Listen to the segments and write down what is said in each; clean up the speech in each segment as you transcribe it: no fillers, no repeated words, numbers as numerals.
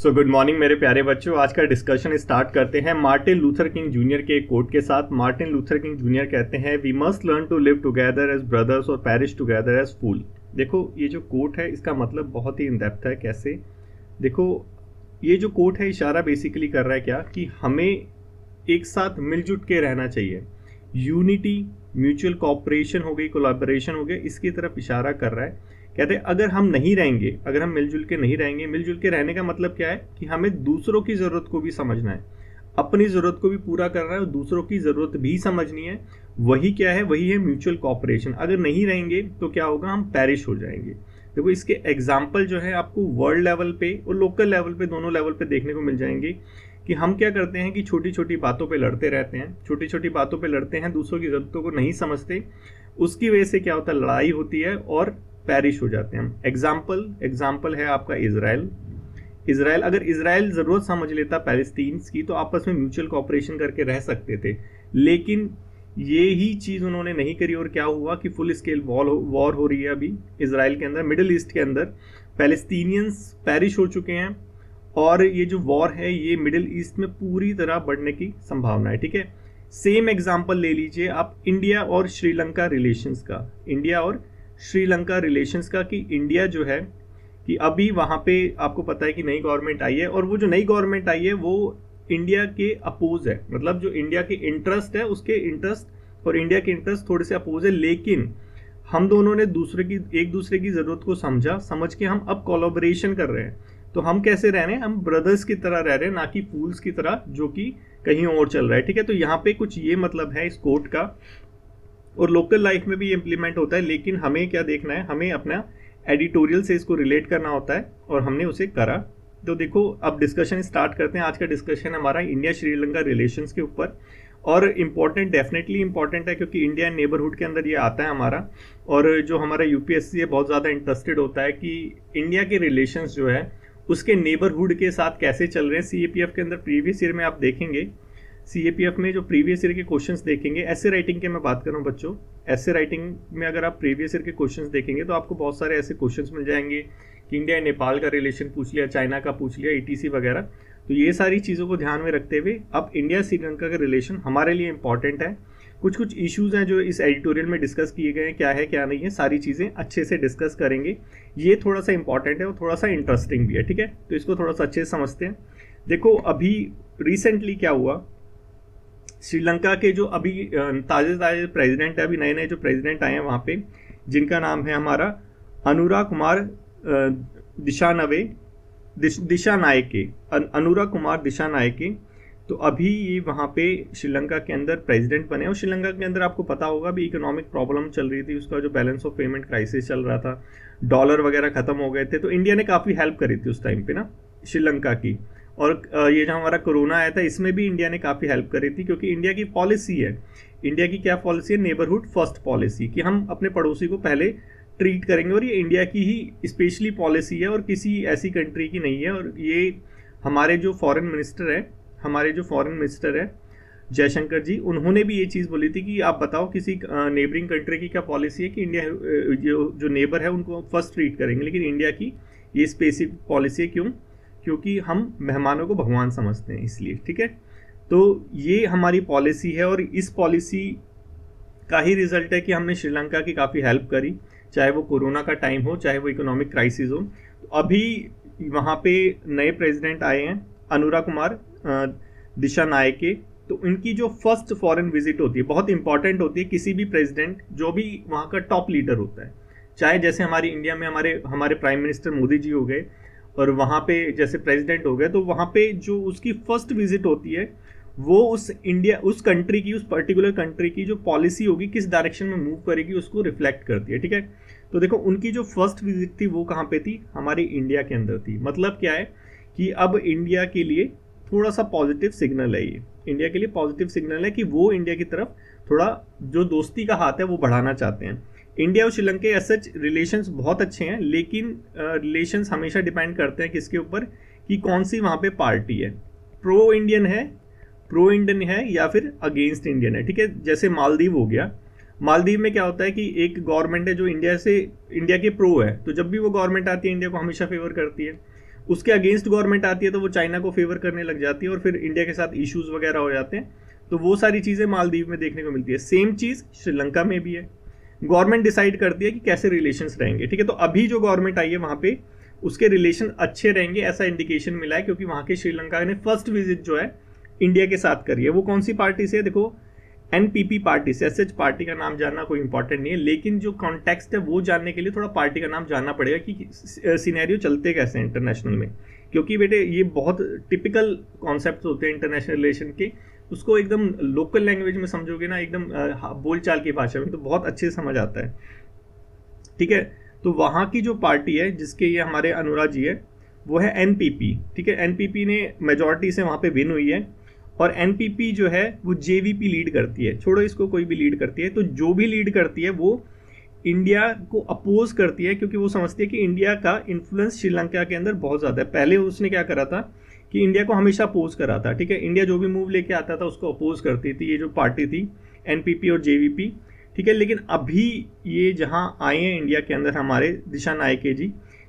So good morning मेरे प्यारे बच्चों। आज का डिस्कशन स्टार्ट करते हैं मार्टिन लूथर किंग जूनियर के एक कोट के साथ। मार्टिन लूथर किंग जूनियर कहते हैं we must learn to live together as brothers or perish together as fool. देखो ये जो कोट है इसका मतलब बहुत ही इन डेप्थ है। कैसे? देखो ये जो कोट है इशारा बेसिकली कर रहा है क्या कि हमें एक साथ मिलजुल के रहना चाहिए। यूनिटी, म्यूचुअल कॉपरेशन हो गई, कोलैबोरेशन हो गया, इसकी तरफ इशारा कर रहा है। कहते हैं अगर हम नहीं रहेंगे, अगर हम मिलजुल के नहीं रहेंगे, मिलजुल के रहने का मतलब क्या है कि हमें दूसरों की ज़रूरत को भी समझना है, अपनी ज़रूरत को भी पूरा करना है और दूसरों की ज़रूरत भी समझनी है। वही क्या है? वही है म्यूचुअल कॉपरेशन। अगर नहीं रहेंगे तो क्या होगा? हम पैरिश हो जाएंगे। देखो इसके एग्जाम्पल जो है आपको वर्ल्ड लेवल पे और लोकल लेवल पे, दोनों लेवल पे देखने को मिल जाएंगे कि हम क्या करते हैं कि छोटी छोटी बातों पे लड़ते रहते हैं, छोटी छोटी बातों पे लड़ते हैं, दूसरों की ज़रूरतों को नहीं समझते। उसकी वजह से क्या होता है? लड़ाई होती है और पैरिश हो जाते हैं हम। एग्जाम्पल है आपका इसराइल। अगर इसराइल ज़रूरत समझ लेता पैलेस्टीन की तो आपस में म्यूचुअल कॉपरेशन करके रह सकते थे, लेकिन ये ही चीज़ उन्होंने नहीं करी और क्या हुआ कि फुल स्केल वॉर हो रही है अभी इसराइल के अंदर, मिडिल ईस्ट के अंदर। पैलेस्टीनियंस पैरिश हो चुके हैं और ये जो वॉर है ये मिडिल ईस्ट में पूरी तरह बढ़ने की संभावना है। ठीक है, सेम एग्जाम्पल ले लीजिए आप इंडिया और श्रीलंका रिलेशंस का। इंडिया और श्रीलंका रिलेशंस का कि इंडिया जो है कि अभी वहाँ पे आपको पता है कि नई गवर्नमेंट आई है और वो जो नई गवर्नमेंट आई है वो इंडिया के अपोज है। मतलब जो इंडिया के इंटरेस्ट है उसके इंटरेस्ट और इंडिया के इंटरेस्ट थोड़े से अपोज है, लेकिन हम दोनों ने एक दूसरे की ज़रूरत को समझ के हम अब कोलैबोरेशन कर रहे हैं। तो हम कैसे रह रहे हैं? हम ब्रदर्स की तरह रह रहे हैं, ना कि फूल्स की तरह जो कि कहीं और चल रहा है। ठीक है, तो यहाँ पे कुछ ये मतलब है इस कोट का और लोकल लाइफ में भी ये इम्प्लीमेंट होता है। लेकिन हमें क्या देखना है? हमें अपना एडिटोरियल से इसको रिलेट करना होता है और हमने उसे करा। तो देखो अब डिस्कशन स्टार्ट करते हैं। आज का डिस्कशन हमारा इंडिया श्रीलंका रिलेशंस के ऊपर और इम्पॉर्टेंट, डेफिनेटली इम्पॉर्टेंट है क्योंकि इंडिया नेबरहुड के अंदर ये आता है हमारा। और जो हमारा यूपीएससी है बहुत ज़्यादा इंटरेस्टेड होता है कि इंडिया के रिलेशंस जो है उसके नेबरहुड के साथ कैसे चल रहे हैं। सीएपीएफ के अंदर प्रीवियस ईयर में आप देखेंगे, सीएपीएफ में जो प्रीवियस ईयर के क्वेश्चंस देखेंगे, ऐसे राइटिंग के मैं बात कर रहा हूँ बच्चों, ऐसे राइटिंग में अगर आप प्रीवियस ईयर के क्वेश्चंस देखेंगे तो आपको बहुत सारे ऐसे क्वेश्चंस मिल जाएंगे कि इंडिया नेपाल का रिलेशन पूछ लिया, चाइना का पूछ लिया, ईटीसी वगैरह। तो ये सारी चीज़ों को ध्यान में रखते हुए अब इंडिया श्रीलंका का रिलेशन हमारे लिए इंपॉर्टेंट है। कुछ इश्यूज़ हैं जो इस एडिटोरियल में डिस्कस किए गए हैं, क्या है क्या नहीं है, सारी चीज़ें अच्छे से डिस्कस करेंगे। ये थोड़ा सा इंपॉर्टेंट है और थोड़ा सा इंटरेस्टिंग भी है। ठीक है, तो इसको थोड़ा सा अच्छे से समझते हैं। देखो अभी रिसेंटली क्या हुआ, श्रीलंका के जो अभी ताज़े प्रेसिडेंट है, अभी नए नए जो प्रेसिडेंट आए हैं वहाँ पे, जिनका नाम है हमारा अनुरा कुमार दिशानायके, अनुरा कुमार दिशानायके। तो अभी ये वहाँ पे श्रीलंका के अंदर प्रेसिडेंट बने और श्रीलंका के अंदर आपको पता होगा भी इकोनॉमिक प्रॉब्लम चल रही थी, उसका जो बैलेंस ऑफ पेमेंट क्राइसिस चल रहा था, डॉलर वगैरह खत्म हो गए थे। तो इंडिया ने काफ़ी हेल्प करी थी उस टाइम पे ना श्रीलंका की। और ये जो हमारा कोरोना आया था इसमें भी इंडिया ने काफ़ी हेल्प करी थी क्योंकि इंडिया की पॉलिसी है, इंडिया की क्या पॉलिसी है? नेबरहुड फर्स्ट पॉलिसी, कि हम अपने पड़ोसी को पहले ट्रीट करेंगे। और ये इंडिया की ही स्पेशली पॉलिसी है और किसी ऐसी कंट्री की नहीं है। और ये हमारे जो फॉरेन मिनिस्टर है जयशंकर जी, उन्होंने भी ये चीज़ बोली थी कि आप बताओ किसी नेबरिंग कंट्री की क्या पॉलिसी है कि इंडिया जो नेबर है उनको फर्स्ट ट्रीट करेंगे, लेकिन इंडिया की ये स्पेसिफिक पॉलिसी है। क्यों? क्योंकि हम मेहमानों को भगवान समझते हैं, इसलिए। ठीक है, तो ये हमारी पॉलिसी है और इस पॉलिसी का ही रिजल्ट है कि हमने श्रीलंका की काफ़ी हेल्प करी, चाहे वो कोरोना का टाइम हो, चाहे वो इकोनॉमिक क्राइसिस हो। तो अभी वहाँ पे नए प्रेसिडेंट आए हैं अनुरा कुमार दिशानायके। तो इनकी जो फर्स्ट फॉरेन विजिट होती है बहुत इंपॉर्टेंट होती है। किसी भी प्रेसिडेंट जो भी वहाँ का टॉप लीडर होता है, चाहे जैसे हमारी इंडिया में हमारे प्राइम मिनिस्टर मोदी जी हो गए और वहाँ पे जैसे प्रेसिडेंट हो गए, तो वहाँ पे जो उसकी फर्स्ट विजिट होती है वो उस कंट्री की, उस पर्टिकुलर कंट्री की जो पॉलिसी होगी, किस डायरेक्शन में मूव करेगी, उसको रिफ्लेक्ट करती है। ठीक है, तो देखो उनकी जो फर्स्ट विजिट थी वो कहाँ पे थी? हमारी इंडिया के अंदर थी। मतलब क्या है कि अब इंडिया के लिए थोड़ा सा पॉजिटिव सिग्नल है, ये इंडिया के लिए पॉजिटिव सिग्नल है कि वो इंडिया की तरफ थोड़ा जो दोस्ती का हाथ है वो बढ़ाना चाहते हैं। इंडिया और श्रीलंका के सच रिलेशंस बहुत अच्छे हैं, लेकिन रिलेशंस हमेशा डिपेंड करते हैं किसके ऊपर? कि कौन सी वहाँ पे पार्टी है, प्रो इंडियन है या फिर अगेंस्ट इंडियन है। ठीक है, जैसे मालदीव हो गया, मालदीव में क्या होता है कि एक गवर्नमेंट है जो इंडिया के प्रो है, तो जब भी वो गवर्नमेंट आती है इंडिया को हमेशा फेवर करती है। उसके अगेंस्ट गवर्नमेंट आती है तो वो चाइना को फेवर करने लग जाती है और फिर इंडिया के साथ इश्यूज वगैरह हो जाते हैं। तो वो सारी चीज़ें मालदीव में देखने को मिलती है। सेम चीज़ श्रीलंका में भी है। गवर्नमेंट डिसाइड करती है कि कैसे रिलेशंस रहेंगे, ठीक है। तो अभी जो गवर्नमेंट आई है वहाँ पे उसके रिलेशन अच्छे रहेंगे ऐसा इंडिकेशन मिला है, क्योंकि वहाँ के श्रीलंका ने फर्स्ट विजिट जो है इंडिया के साथ करी है। वो कौन सी पार्टी से है? देखो एनपीपी पार्टी से। एसएच पार्टी का नाम जानना कोई इंपॉर्टेंट नहीं है, लेकिन जो कॉन्टेक्स्ट है वो जानने के लिए थोड़ा पार्टी का नाम जानना पड़ेगा कि सिनेरियो चलते कैसे हैं इंटरनेशनल में। क्योंकि बेटे ये बहुत टिपिकल कॉन्सेप्ट होते हैं इंटरनेशनल रिलेशन के, उसको एकदम लोकल लैंग्वेज में समझोगे ना, एकदम बोलचाल की भाषा में, तो बहुत अच्छे से समझ आता है, ठीक है। तो वहाँ की जो पार्टी है जिसके ये हमारे अनुराग जी है वो है एनपीपी, ठीक है। एनपीपी ने मेजॉरिटी से वहाँ पे विन हुई है और एनपीपी जो है वो जेवीपी लीड करती है। छोड़ो इसको, कोई भी लीड करती है, तो जो भी लीड करती है वो इंडिया को अपोज करती है, क्योंकि वो समझती है कि इंडिया का इन्फ्लुएंस श्रीलंका के अंदर बहुत ज़्यादा है। पहले उसने क्या करा था कि इंडिया को हमेशा अपोज करा था, ठीक है। इंडिया जो भी मूव लेके आता था उसको अपोज करती थी ये जो पार्टी थी एनपीपी और जेवीपी, ठीक है। लेकिन अभी ये जहाँ आए हैं इंडिया के अंदर हमारे दिशा नायके जी,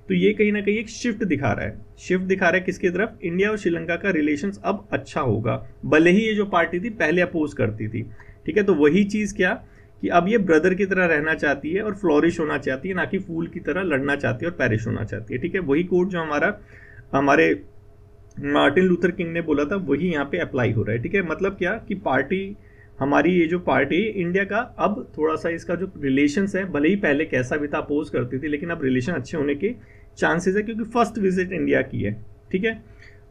तो ये कहीं ना कहीं एक शिफ्ट दिखा रहा है। शिफ्ट दिखा रहा है किसकी तरफ? इंडिया और श्रीलंका का रिलेशंस अब अच्छा होगा, भले ही ये जो पार्टी थी पहले अपोज करती थी, ठीक है। तो वही चीज़ क्या कि अब ये ब्रदर की तरह रहना चाहती है और फ्लोरिश होना चाहती है, ना कि फूल की तरह लड़ना चाहती है और पेरिश होना चाहती है, ठीक है। वही कोड जो हमारे मार्टिन लूथर किंग ने बोला था वही यहाँ पे अप्लाई हो रहा है, ठीक है। मतलब क्या कि पार्टी हमारी ये जो पार्टी इंडिया का अब थोड़ा सा इसका जो रिलेशंस है, भले ही पहले कैसा भी था अपोज करती थी, लेकिन अब रिलेशन अच्छे होने के चांसेस है, क्योंकि फर्स्ट विजिट इंडिया की है, ठीक है।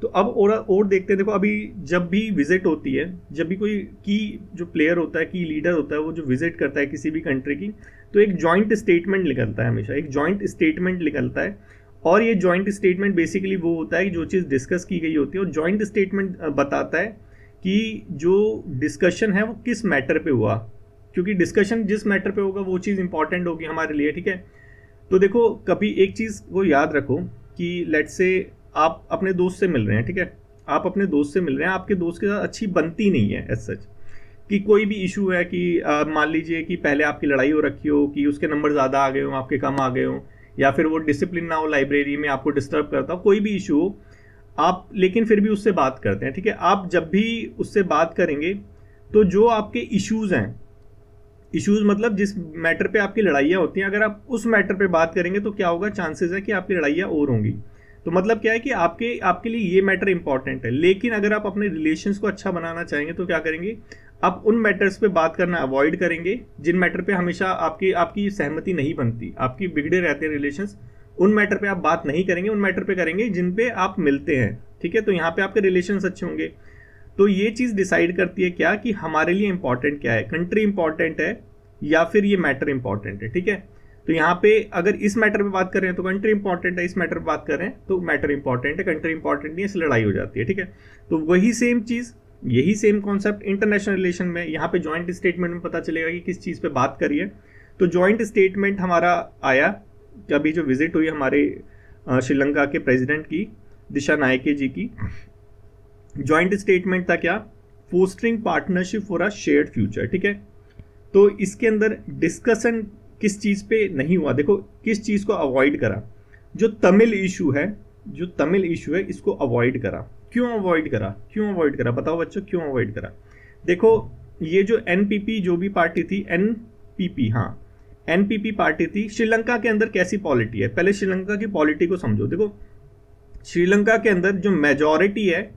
तो अब और देखते हैं। देखो अभी जब भी विजिट होती है, जब भी कोई की जो प्लेयर होता है, की लीडर होता है, वो जो विजिट करता है किसी भी कंट्री की, तो एक जॉइंट स्टेटमेंट निकलता है, हमेशा एक जॉइंट स्टेटमेंट निकलता है। और ये जॉइंट स्टेटमेंट बेसिकली वो होता है कि जो चीज़ डिस्कस की गई होती है, और जॉइंट स्टेटमेंट बताता है कि जो डिस्कशन है वो किस मैटर पे हुआ, क्योंकि डिस्कशन जिस मैटर पे होगा वो चीज़ इंपॉर्टेंट होगी हमारे लिए, ठीक है। तो देखो कभी एक चीज़ को याद रखो कि लेट्स से आप अपने दोस्त से मिल रहे हैं, ठीक है। आप अपने दोस्त से मिल रहे हैं, आपके दोस्त के साथ अच्छी बनती नहीं है एज सच, कि कोई भी इशू है कि मान लीजिए कि पहले आपकी लड़ाई हो रखी हो, कि उसके नंबर ज़्यादा आ गए हो, आपके कम आ गए हो, या फिर वो डिसिप्लिन ना हो लाइब्रेरी में, आपको डिस्टर्ब करता हो, कोई भी इशू हो आप, लेकिन फिर भी उससे बात करते हैं, ठीक है। आप जब भी उससे बात करेंगे तो जो आपके इश्यूज़ हैं, इश्यूज़ मतलब जिस मैटर पे आपकी लड़ाइयाँ होती हैं, अगर आप उस मैटर पे बात करेंगे तो क्या होगा, चांसेस है कि आपकी लड़ाइयाँ और होंगी। तो मतलब क्या है कि आपके लिए ये मैटर इंपॉर्टेंट है, लेकिन अगर आप अपने रिलेशंस को अच्छा बनाना चाहेंगे तो क्या करेंगे, आप उन मैटर्स पे बात करना अवॉइड करेंगे जिन मैटर पे हमेशा आपकी सहमति नहीं बनती, आपकी बिगड़े रहते हैं रिलेशंस। उन मैटर पे आप बात नहीं करेंगे, उन मैटर पे करेंगे जिन पे आप मिलते हैं, ठीक है। तो यहाँ पे आपके रिलेशंस अच्छे होंगे। तो ये चीज़ डिसाइड करती है क्या कि हमारे लिए इंपॉर्टेंट क्या है, कंट्री इंपॉर्टेंट है या फिर ये मैटर इंपॉर्टेंट है, ठीक है। तो यहाँ पे अगर इस मैटर पे बात कर रहे हैं तो कंट्री इंपॉर्टेंट है, इस मैटर पे बात कर रहे हैं तो मैटर इंपॉर्टेंट है, कंट्री इंपॉर्टेंट नहीं है, इसलिए लड़ाई हो जाती है, ठीक है। तो वही सेम चीज़, यही सेम कॉन्सेप्ट इंटरनेशनल रिलेशन में, यहाँ पे जॉइंट स्टेटमेंट में पता चलेगा कि किस चीज़ पे बात करिए। तो जॉइंट स्टेटमेंट हमारा आया कि अभी जो विजिट हुई हमारे श्रीलंका के प्रेसिडेंट की, दिशा नायके जी की, जॉइंट स्टेटमेंट था क्या, fostering partnership for a shared future, ठीक है। तो इसके अंदर डिस्कशन किस चीज़ पे नहीं हुआ, देखो किस चीज़ को अवॉइड करा, जो तमिल इशू है, जो तमिल इशू है इसको अवॉइड करा। क्यों अवॉइड करा, क्यों अवॉइड करा, बताओ बच्चों क्यों अवॉइड करा। देखो ये जो एनपीपी जो भी पार्टी थी, एनपीपी, हाँ एनपीपी पार्टी थी, श्रीलंका के अंदर कैसी पॉलिटी है, पहले श्रीलंका की पॉलिटी को समझो। देखो श्रीलंका के अंदर जो मेजॉरिटी है,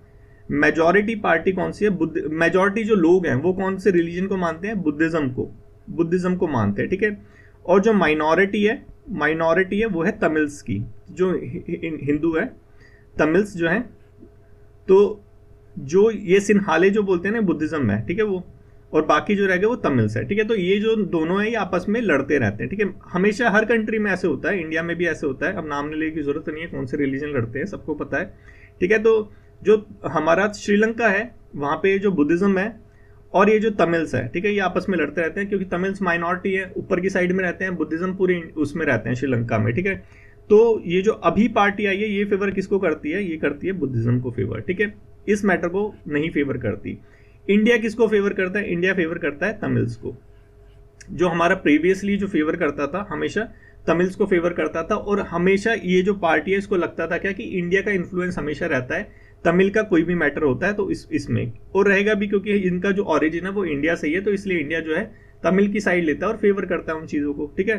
मेजॉरिटी पार्टी कौन सी है, मेजॉरिटी जो लोग हैं वो कौन से रिलीजन को मानते हैं, बुद्धिज्म को मानते हैं, ठीक है। और जो माइनॉरिटी है वो है तमिल्स की, जो हिंदू है, तमिल्स जो है, तो जो ये सिन्हाले जो बोलते हैं ना बुद्धिज्म है, ठीक है वो, और बाकी जो रह गए वो तमिल्स है, ठीक है। तो ये जो दोनों है ये आपस में लड़ते रहते हैं, ठीक है। हमेशा हर कंट्री में ऐसे होता है, इंडिया में भी ऐसे होता है, अब नाम लेने की जरूरत नहीं है कौन से रिलीजन लड़ते हैं, सबको पता है, ठीक है। तो जो हमारा श्रीलंका है वहाँ पे जो बुद्धिज्म है और ये जो तमिल्स है, ठीक है, ये आपस में लड़ते रहते हैं, क्योंकि तमिल्स माइनॉरिटी है, ऊपर की साइड में रहते हैं, बुद्धिज्म पूरी उसमें रहते हैं श्रीलंका में, ठीक है। तो ये जो अभी पार्टी आई है ये फेवर किसको करती है, ये करती है बुद्धिज्म को फेवर, ठीक है। इस मैटर को नहीं फेवर करती। इंडिया किसको फेवर करता है, इंडिया फेवर करता है तमिल्स को। जो हमारा प्रीवियसली जो फेवर करता था हमेशा तमिल्स को फेवर करता था। और हमेशा ये जो पार्टी है इसको लगता था क्या कि इंडिया का इन्फ्लुएंस हमेशा रहता है, तमिल का कोई भी मैटर होता है तो इसमें और रहेगा भी, क्योंकि इनका जो ओरिजिन है वो इंडिया से ही है, तो इसलिए इंडिया जो है तमिल की साइड लेता है और फेवर करता है उन चीज़ों को, ठीक है।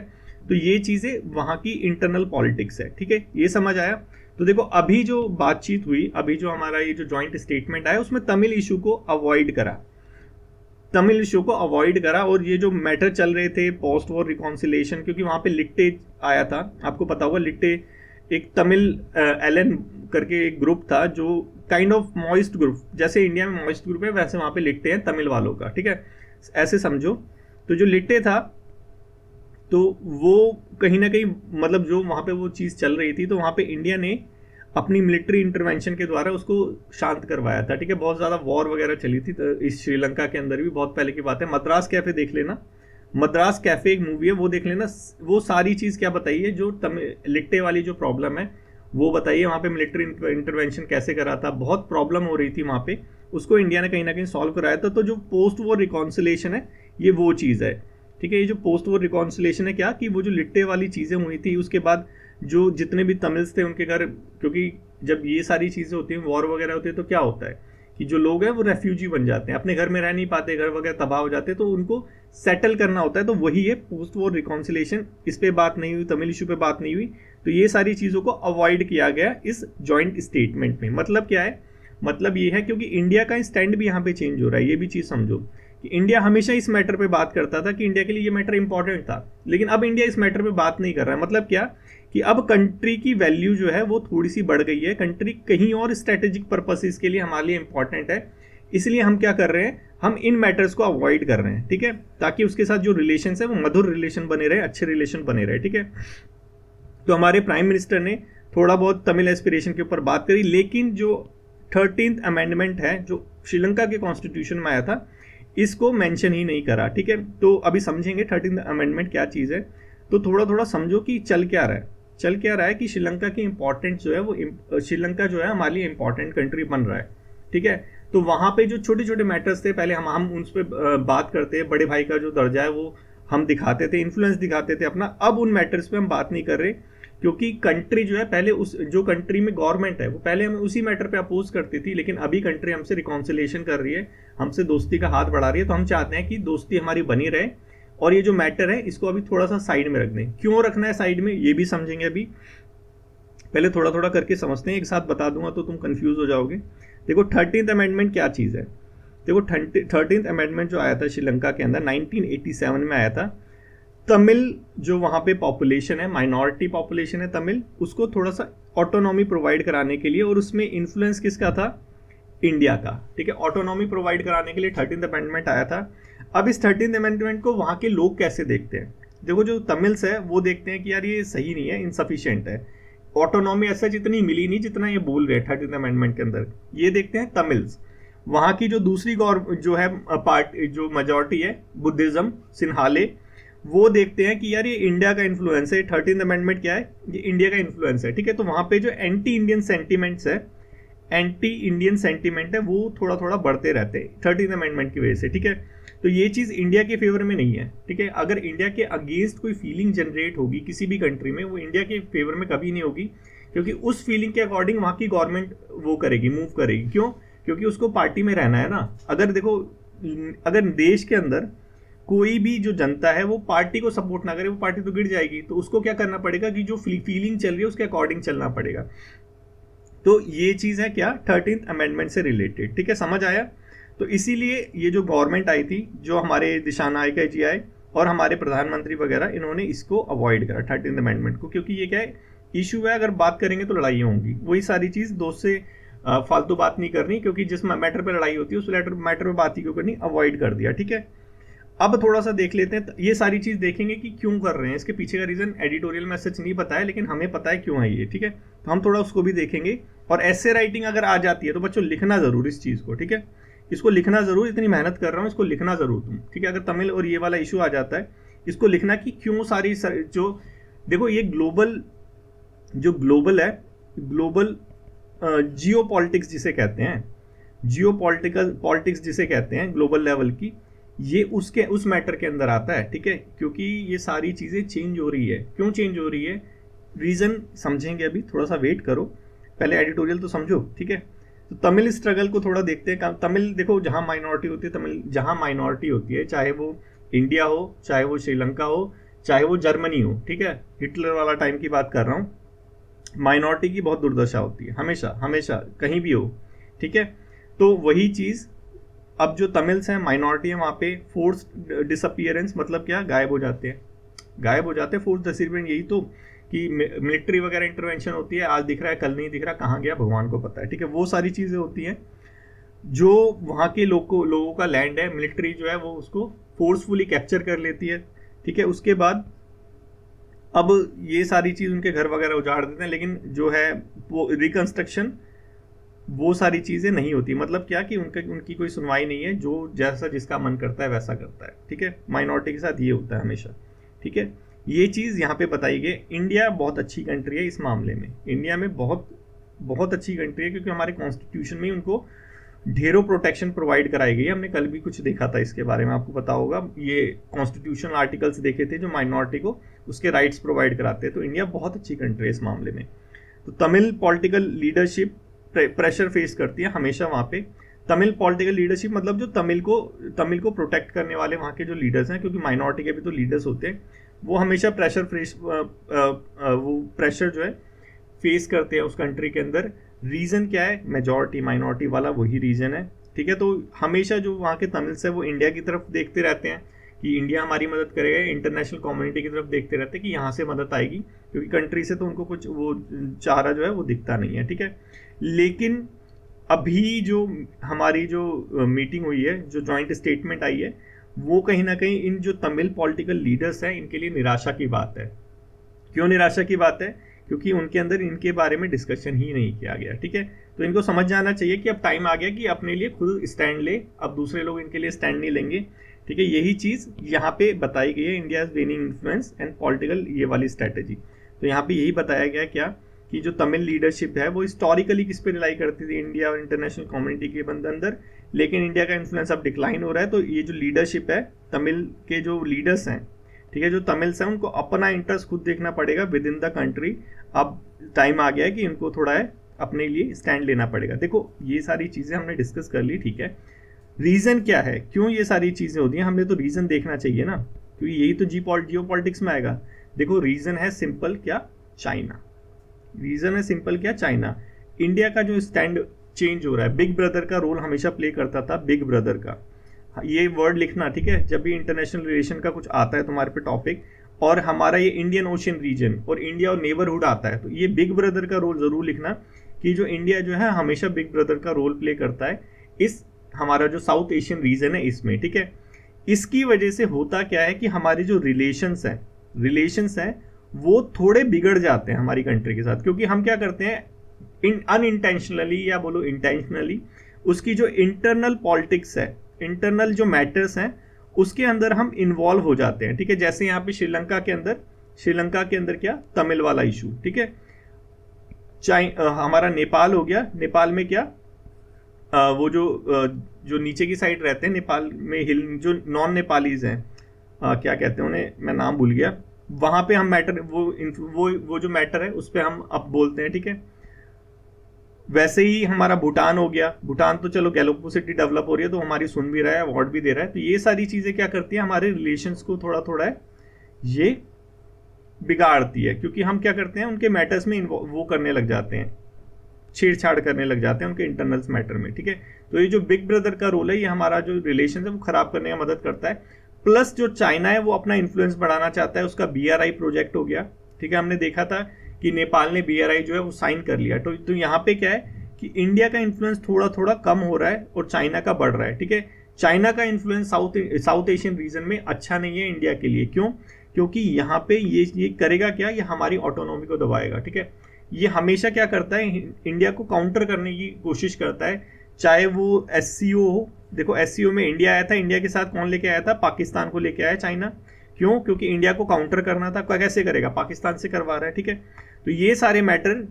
तो ये चीज़ें वहाँ की इंटरनल पॉलिटिक्स है, ठीक है, ये समझ आया। तो देखो अभी जो बातचीत हुई, अभी जो हमारा ये जो जॉइंट स्टेटमेंट आया उसमें तमिल इशू को अवॉइड करा, तमिल इशू को अवॉइड करा। और ये जो मैटर चल रहे थे पोस्ट वॉर रिकॉन्सिलेशन, क्योंकि वहां पे लिट्टे आया था, आपको पता होगा लिट्टे एक तमिल एलन करके एक ग्रुप था जो काइंड ऑफ मॉइस्ट ग्रुप, जैसे इंडिया में मॉइस्ट ग्रुप है वैसे वहां पे लिट्टे हैं तमिल वालों का, ठीक है, ऐसे समझो। तो जो लिट्टे था तो वो कहीं ना कहीं मतलब जो वहां पे वो चीज़ चल रही थी, तो वहां पे इंडिया ने अपनी मिलिट्री इंटरवेंशन के द्वारा उसको शांत करवाया था, ठीक है। बहुत ज़्यादा वॉर वगैरह चली थी तो इस श्रीलंका के अंदर भी, बहुत पहले की बात है। मद्रास कैफे देख लेना, मद्रास कैफे एक मूवी है वो देख लेना, वो सारी चीज़ क्या बताई है, जो लिट्टे वाली जो प्रॉब्लम है वो बताइए, वहाँ पे मिलिट्री इंटरवेंशन कैसे करा था, बहुत प्रॉब्लम हो रही थी वहाँ पे, उसको इंडिया ने कहीं ना कहीं सॉल्व कराया था। तो जो पोस्ट वॉर रिकॉन्सिलेशन है ये वो चीज़ है, ठीक है। ये जो पोस्ट वॉर रिकॉन्सिलेशन है क्या कि वो जो लिट्टे वाली चीज़ें हुई थी उसके बाद जो जितने भी तमिल्स थे उनके घर, क्योंकि जब ये सारी चीज़ें होती हैं वॉर वगैरह होती है तो क्या होता है कि जो लोग हैं वो रेफ्यूजी बन जाते हैं, अपने घर में रह नहीं पाते, घर वगैरह तबाह हो जाते हैं, तो उनको सेटल करना होता है। तो वही है पोस्ट वॉर रिकॉन्सिलेशन। इस पे बात नहीं हुई, तमिल इशू पे बात नहीं हुई, तो ये सारी चीज़ों को अवॉइड किया गया इस जॉइंट स्टेटमेंट में। मतलब क्या है, मतलब ये है क्योंकि इंडिया का स्टैंड भी यहाँ पे चेंज हो रहा है, ये भी चीज़ समझो कि इंडिया हमेशा इस मैटर पे बात करता था कि इंडिया के लिए ये मैटर इंपॉर्टेंट था, लेकिन अब इंडिया इस मैटर पे बात नहीं कर रहा है। मतलब क्या कि अब कंट्री की वैल्यू जो है वो थोड़ी सी बढ़ गई है, कंट्री कहीं और स्ट्रेटेजिक पर्पसेस के लिए हमारे लिए इंपॉर्टेंट है, इसलिए हम क्या कर रहे हैं, हम इन मैटर्स को अवॉइड कर रहे हैं, ठीक है, ताकि उसके साथ जो रिलेशन है वो मधुर रिलेशन बने रहे, अच्छे रिलेशन बने रहे, ठीक है। तो हमारे प्राइम मिनिस्टर ने थोड़ा बहुत तमिल एस्पिरेशन के ऊपर बात करी, लेकिन जो 13th अमेंडमेंट है जो श्रीलंका के कॉन्स्टिट्यूशन में आया था इसको मेंशन ही नहीं करा, ठीक है। तो अभी समझेंगे 13th अमेंडमेंट क्या चीज़ है। तो थोड़ा थोड़ा समझो कि चल क्या रहा है, चल क्या रहा है कि श्रीलंका की इंपॉर्टेंस जो है वो, श्रीलंका जो है हमारे लिए इंपॉर्टेंट कंट्री बन रहा है, ठीक है। तो वहाँ पे जो छोटे छोटे मैटर्स थे पहले हम उन पर बात करते हैं, बड़े भाई का जो दर्जा है वो हम दिखाते थे, इन्फ्लुएंस दिखाते थे अपना, अब उन मैटर्स पे हम बात नहीं कर रहे, क्योंकि कंट्री जो है पहले उस जो कंट्री में गवर्नमेंट है वो पहले हमें उसी मैटर पे अपोज करती थी, लेकिन अभी कंट्री हमसे रिकॉन्सिलेशन कर रही है, हमसे दोस्ती का हाथ बढ़ा रही है, तो हम चाहते हैं कि दोस्ती हमारी बनी रहे और ये जो मैटर है इसको अभी थोड़ा सा साइड में रख दें। क्यों रखना है साइड में ये भी समझेंगे, अभी पहले थोड़ा थोड़ा करके समझते हैं, एक साथ बता दूंगा तो तुम कंफ्यूज हो जाओगे। देखो 13th अमेंडमेंट क्या चीज़ है, देखो 13th अमेंडमेंट जो आया था श्रीलंका के अंदर 1987 में आया था। तमिल जो वहाँ पे पॉपुलेशन है, माइनॉरिटी पॉपुलेशन है तमिल, उसको थोड़ा सा ऑटोनॉमी प्रोवाइड कराने के लिए, और उसमें इन्फ्लुएंस किसका था, इंडिया का, ठीक है। ऑटोनॉमी प्रोवाइड कराने के लिए 13th अमेंडमेंट आया था। अब इस 13th अमेंडमेंट को वहाँ के लोग कैसे देखते हैं, देखो जो तमिल्स है वो देखते हैं कि यार ये सही नहीं है, इनसफिशिएंट है, ऑटोनॉमी ऐसा जितनी मिली नहीं जितना ये बोल रहे हैं 13th अमेंडमेंट के अंदर, ये देखते हैं तमिल्स। वहाँ की जो दूसरी जो है पार्ट जो मेजॉरिटी है बुद्धिज्म सिन्हाले, वो देखते हैं कि यार ये इंडिया का इन्फ्लुएंस है, 13th अमेंडमेंट क्या है, ये इंडिया का इन्फ्लुएंस है, ठीक है। तो वहाँ पे जो एंटी इंडियन सेंटीमेंट्स है, एंटी इंडियन सेंटीमेंट है वो थोड़ा थोड़ा बढ़ते रहते हैं 13th अमेंडमेंट की वजह से, ठीक है। तो ये चीज़ इंडिया के फेवर में नहीं है, ठीक है। अगर इंडिया के अगेंस्ट कोई फीलिंग जनरेट होगी किसी भी कंट्री में, वो इंडिया के फेवर में कभी नहीं होगी, क्योंकि उस फीलिंग के अकॉर्डिंग वहाँ की गवर्नमेंट वो करेगी, मूव करेगी। क्यों, क्योंकि उसको पार्टी में रहना है ना। अगर देखो, अगर देश के अंदर कोई भी जो जनता है वो पार्टी को सपोर्ट ना करे, वो पार्टी तो गिर जाएगी, तो उसको क्या करना पड़ेगा कि जो फीलिंग चल रही है उसके अकॉर्डिंग चलना पड़ेगा। तो ये चीज़ है क्या, 13th अमेंडमेंट से रिलेटेड, ठीक है, समझ आया। तो इसीलिए ये जो गवर्नमेंट आई थी, जो हमारे दिशा नायक जी आए और हमारे प्रधानमंत्री वगैरह, इन्होंने इसको अवॉइड करा 13th अमेंडमेंट को, क्योंकि ये क्या है, इशू है, अगर बात करेंगे तो लड़ाई होंगी, वही सारी चीज़ दोस्त से फालतू बात नहीं करनी, क्योंकि जिस मैटर पर लड़ाई होती है उस मैटर पर बात ही क्यों करनी, अवॉइड कर दिया, ठीक है। अब थोड़ा सा देख लेते हैं, ये सारी चीज़ देखेंगे कि क्यों कर रहे हैं, इसके पीछे का रीज़न एडिटोरियल में सच नहीं पता है, लेकिन हमें पता है क्यों है ये, ठीक है। तो हम थोड़ा उसको भी देखेंगे। और ऐसे राइटिंग अगर आ जाती है तो बच्चों लिखना ज़रूर इस चीज़ को, ठीक है, इसको लिखना ज़रूर, इतनी मेहनत कर रहा हूँ, इसको लिखना ज़रूर तुम, ठीक है। अगर तमिल और ये वाला इशू आ जाता है, इसको लिखना कि क्यों सारी जो देखो ये ग्लोबल है, ग्लोबल जियो पॉलिटिक्स जिसे कहते हैं, जियो पॉलिटिक्स जिसे कहते हैं ग्लोबल लेवल की, ये उस मैटर के अंदर आता है, ठीक है, क्योंकि ये सारी चीज़ें चेंज हो रही है। क्यों चेंज हो रही है, रीज़न समझेंगे, अभी थोड़ा सा वेट करो, पहले एडिटोरियल तो समझो, ठीक है। तो तमिल स्ट्रगल को थोड़ा देखते हैं। तमिल देखो, जहाँ माइनॉरिटी होती है, तमिल जहाँ माइनॉरिटी होती है, चाहे वो इंडिया हो, चाहे वो श्रीलंका हो, चाहे वो जर्मनी हो, ठीक है, हिटलर वाला टाइम की बात कर रहा हूँ, माइनॉरिटी की बहुत दुर्दशा होती है, हमेशा हमेशा कहीं भी हो, ठीक है। तो वही चीज़ अब जो तमिल्स हैं, माइनॉरिटी है, वहाँ पे फोर्स डिसअपियरेंस, मतलब क्या, गायब हो जाते हैं, गायब हो जाते हैं। फोर्स डिसअपियरेंस यही तो, कि मिलिट्री वगैरह इंटरवेंशन होती है, आज दिख रहा है कल नहीं दिख रहा, कहाँ गया भगवान को पता है, ठीक है। वो सारी चीज़ें होती हैं, जो वहाँ के लोगों का लैंड है, मिलिट्री जो है वो उसको फोर्सफुली कैप्चर कर लेती है, ठीक है। उसके बाद अब ये सारी चीज़ उनके घर वगैरह उजाड़ देते हैं, लेकिन जो है वो रिकंस्ट्रक्शन, वो सारी चीज़ें नहीं होती। मतलब क्या कि उनकी कोई सुनवाई नहीं है, जो जैसा जिसका मन करता है वैसा करता है, ठीक है। माइनॉरिटी के साथ ये होता है हमेशा, ठीक है। ये चीज़ यहाँ पे बताई गई। इंडिया बहुत अच्छी कंट्री है इस मामले में, इंडिया में बहुत बहुत अच्छी कंट्री है, क्योंकि हमारे कॉन्स्टिट्यूशन में उनको ढेरों प्रोटेक्शन प्रोवाइड कराई गई है। हमने कल भी कुछ देखा था इसके बारे में, आपको पता होगा, ये कॉन्स्टिट्यूशनल आर्टिकल्स देखे थे जो माइनॉरिटी को उसके राइट्स प्रोवाइड कराते हैं। तो इंडिया बहुत अच्छी कंट्री है इस मामले में। तो Tamil political leadership pressure face करती है हमेशा वहाँ पे। तमिल पॉलिटिकल लीडरशिप मतलब जो तमिल को प्रोटेक्ट करने वाले वहाँ के जो लीडर्स हैं, क्योंकि माइनॉरिटी के भी तो लीडर्स होते हैं, वो हमेशा वो प्रेशर जो है फेस करते हैं उस कंट्री के अंदर। रीज़न क्या है, मेजॉरिटी माइनॉरिटी वाला वही रीज़न है, ठीक है। तो हमेशा जो वहाँ के तमिल्स है वो इंडिया की तरफ देखते रहते हैं कि इंडिया हमारी मदद करेगा, इंटरनेशनल कम्युनिटी की तरफ देखते रहते हैं कि यहाँ से मदद आएगी, क्योंकि कंट्री से तो उनको कुछ वो चारा जो है वो दिखता नहीं है, ठीक है। लेकिन अभी जो हमारी जो मीटिंग हुई है, जो जॉइंट स्टेटमेंट आई है, वो कहीं ना कहीं इन जो तमिल पॉलिटिकल लीडर्स हैं इनके लिए निराशा की बात है। क्यों निराशा की बात है, क्योंकि उनके अंदर इनके बारे में डिस्कशन ही नहीं किया गया, ठीक है। तो इनको समझ जाना चाहिए कि अब टाइम आ गया कि अपने लिए खुद स्टैंड ले, अब दूसरे लोग इनके लिए स्टैंड नहीं लेंगे, ठीक है। यही चीज़ यहाँ पे बताई गई है, India gaining influence and political, ये वाली स्ट्रैटेजी। तो यहाँ पे यही बताया गया क्या, कि जो तमिल लीडरशिप है वो हिस्टोरिकली किस पे रिलाई करती थी, इंडिया और इंटरनेशनल कम्युनिटी के अंदर, लेकिन इंडिया का इन्फ्लुएंस अब डिक्लाइन हो रहा है। तो ये जो लीडरशिप है, तमिल के जो लीडर्स हैं, ठीक है, जो तमिल्स हैं, उनको अपना इंटरेस्ट खुद देखना पड़ेगा विद इन द कंट्री। अब टाइम आ गया है कि इनको थोड़ा है अपने लिए स्टैंड लेना पड़ेगा। देखो ये सारी चीज़ें हमने डिस्कस कर ली, ठीक है। रीज़न क्या है, क्यों ये सारी चीज़ें होती हैं, हमने तो रीज़न देखना चाहिए ना, क्योंकि यही तो जियो पॉलिटिक्स में आएगा। देखो रीज़न है सिंपल, क्या, चाइना। रीज़न है सिंपल, क्या, चाइना। इंडिया का जो स्टैंड चेंज हो रहा है, बिग ब्रदर का रोल हमेशा प्ले करता था, बिग ब्रदर का, ये वर्ड लिखना, ठीक है। जब भी इंटरनेशनल रिलेशन का कुछ आता है तुम्हारे पे टॉपिक, और हमारा ये इंडियन ओशन रीजन और इंडिया और नेबरहुड आता है, तो ये बिग ब्रदर का रोल जरूर लिखना, कि जो इंडिया जो है हमेशा बिग ब्रदर का रोल प्ले करता है इस हमारा जो साउथ एशियन रीजन है इसमें, ठीक है। इसकी वजह से होता क्या है कि हमारे जो रिलेशंस हैं वो थोड़े बिगड़ जाते हैं हमारी कंट्री के साथ, क्योंकि हम क्या करते हैं, अनइंटेंशनली या बोलो इंटेंशनली, उसकी जो इंटरनल पॉलिटिक्स है, इंटरनल जो मैटर्स हैं, उसके अंदर हम इन्वॉल्व हो जाते हैं, ठीक है। जैसे यहाँ पे श्रीलंका के अंदर क्या, तमिल वाला इशू, ठीक है। हमारा नेपाल हो गया, नेपाल में क्या, वो जो नीचे की साइड रहते हैं नेपाल में, हिल जो नॉन नेपालीज हैं, क्या कहते हैं उन्हें, मैं नाम भूल गया, वहां पे हम मैटर वो जो मैटर है उस पर हम अब बोलते हैं, ठीक है। वैसे ही हमारा भूटान हो गया, भूटान तो चलो गैलोपोसिटी डेवलप हो रही है, तो हमारी सुन भी रहा है, अवार्ड भी दे रहा है। तो ये सारी चीजें क्या करती है, हमारे रिलेशंस को थोड़ा थोड़ा ये बिगाड़ती है, क्योंकि हम क्या करते हैं, उनके मैटर्स में वो करने लग जाते हैं, छेड़छाड़ करने लग जाते हैं उनके इंटरनल्स मैटर में, ठीक है। तो ये जो बिग ब्रदर का रोल है, ये हमारा जो रिलेशन है वो खराब करने में मदद करता है। प्लस जो चाइना है वो अपना इन्फ्लुएंस बढ़ाना चाहता है, उसका BRI प्रोजेक्ट हो गया, ठीक है। हमने देखा था कि नेपाल ने BRI जो है वो साइन कर लिया। तो यहाँ पे क्या है कि इंडिया का इन्फ्लुएंस थोड़ा थोड़ा कम हो रहा है और चाइना का बढ़ रहा है, ठीक है। चाइना का इन्फ्लुएंस साउथ एशियन रीजन में अच्छा नहीं है इंडिया के लिए। क्यों, क्योंकि यहाँ पे ये करेगा क्या, ये हमारी ऑटोनॉमी को दबाएगा, ठीक है। ये हमेशा क्या करता है, इंडिया को काउंटर करने की कोशिश करता है, चाहे वो SCO हो। देखो SCO में इंडिया आया था, इंडिया के साथ कौन लेके आया था, पाकिस्तान को लेके आया चाइना। क्यों, क्योंकि इंडिया को काउंटर करना था, कैसे करेगा, पाकिस्तान से करवा रहा है, ठीक है। तो ये सारे मैटर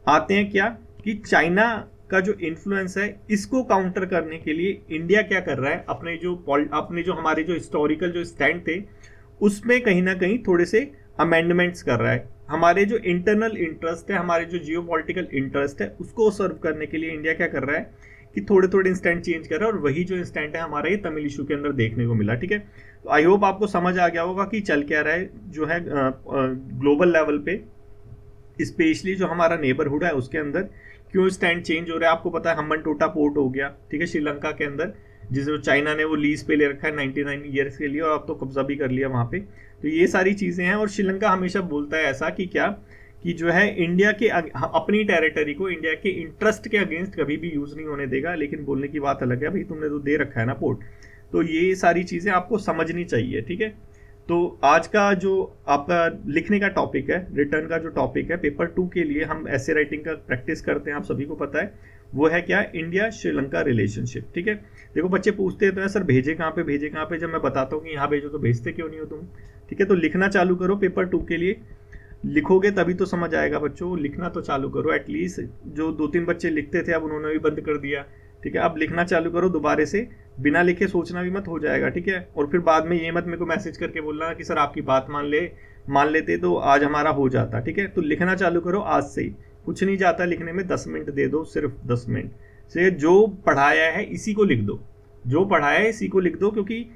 आते हैं क्या, कि चाइना का जो इन्फ्लुएंस है, इसको काउंटर करने के लिए इंडिया क्या कर रहा है, अपने जो हमारे जो हिस्टोरिकल जो स्टैंड थे उसमें कहीं ना कहीं थोड़े से अमेंडमेंट्स कर रहा है। हमारे जो इंटरनल इंटरेस्ट है, हमारे जो जियोपॉलिटिकल इंटरेस्ट है, उसको सर्व करने के लिए इंडिया क्या कर रहा है कि थोड़े थोड़े इंस्टेंट चेंज कर रहा है, और वही जो इंस्टेंट है हमारा ये तमिल इशू के अंदर देखने को मिला। ठीक है, तो आई होप आपको समझ आ गया होगा कि चल क्या रहा है जो है ग्लोबल लेवल पे, स्पेशली जो हमारा नेबरहुड है उसके अंदर क्यों स्टैंड चेंज हो रहा है। आपको पता है हम्बनटोटा पोर्ट हो गया, ठीक है, श्रीलंका के अंदर, जिसे चाइना ने वो लीज पे ले रखा है 99 ईयर्स के लिए, और अब तो कब्जा भी कर लिया वहां पे। तो ये सारी चीजें हैं, और श्रीलंका हमेशा बोलता है ऐसा कि क्या कि जो है इंडिया के अपनी टेरिटरी को इंडिया के इंटरेस्ट के अगेंस्ट कभी भी यूज नहीं होने देगा, लेकिन बोलने की बात अलग है, भाई तुमने तो दे रखा है ना पोर्ट। तो ये सारी चीजें आपको समझनी चाहिए। ठीक है, तो आज का जो आपका लिखने का टॉपिक है, रिटर्न का जो टॉपिक है पेपर 2 के लिए हम ऐसे राइटिंग का प्रैक्टिस करते हैं, आप सभी को पता है, वो है क्या, इंडिया श्रीलंका रिलेशनशिप। ठीक है, देखो बच्चे पूछते हैं तो सर भेजे कहाँ पे, भेजे कहाँ पे, जब मैं बताता हूँ कि यहाँ भेजो तो भेजते क्यों नहीं हो तुम। ठीक है, तो लिखना चालू करो पेपर 2 के लिए, लिखोगे तभी तो समझ आएगा बच्चों, लिखना तो चालू करो एटलीस्ट। जो 2-3 बच्चे लिखते थे अब उन्होंने भी बंद कर दिया। ठीक है, अब लिखना चालू करो दोबारा से, बिना लिखे सोचना भी मत, हो जाएगा। ठीक है, और फिर बाद में ये मत मेरे को मैसेज करके बोलना कि सर आपकी बात मान लेते तो आज हमारा हो जाता। ठीक है, तो लिखना चालू करो आज से ही, कुछ नहीं जाता लिखने में, 10 मिनट दे दो, सिर्फ 10 मिनट से जो पढ़ाया है इसी को लिख दो, जो पढ़ाया है इसी को लिख दो, क्योंकि